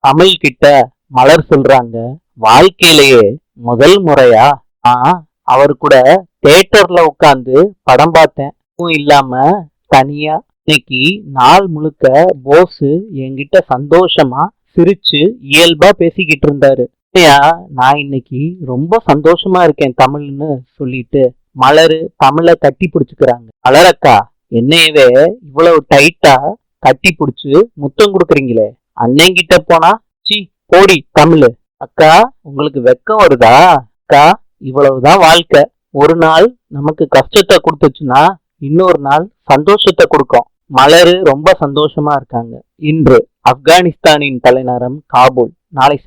தமிழ் கிட்ட மலர் சொல்றாங்க, வாழ்க்கையிலேயே முதல் முறையா நான் அவர் கூட தியேட்டர்ல உட்கார்ந்து படம் பார்த்தேன். அதுவும் இல்லாம தனியா. இன்னைக்கு நாள் முழுக்க போஸ் என்கிட்ட சந்தோஷமா சிரிச்சு இயல்பா பேசிக்கிட்டு இருந்தாரு. "ஐயா, நான் இன்னைக்கு ரொம்ப சந்தோஷமா இருக்கேன் தமிழ்னு சொல்லிட்டு மலரு தமிழ கட்டி பிடிச்சுக்கிறாங்க. மலரக்கா, என்னையவே இவ்வளவு டைட்டா கட்டி பிடிச்சு முத்தம் கொடுக்குறீங்களே, அண்ணங்கிட்ட போனா சி போடி தமிழு. அக்கா, உங்களுக்கு வெக்கம் வருதா? அக்கா, இவ்வளவுதான் வாழ்க்கை. ஒரு நாள் நமக்கு கஷ்டத்தை கொடுத்துச்சுன்னா இன்னொரு நாள் சந்தோஷத்தை கொடுக்கும்." மலரு ரொம்ப சந்தோஷமா இருக்காங்க. இன்று ஆப்கானிஸ்தானின் தலைநகரம் காபூல். நாளை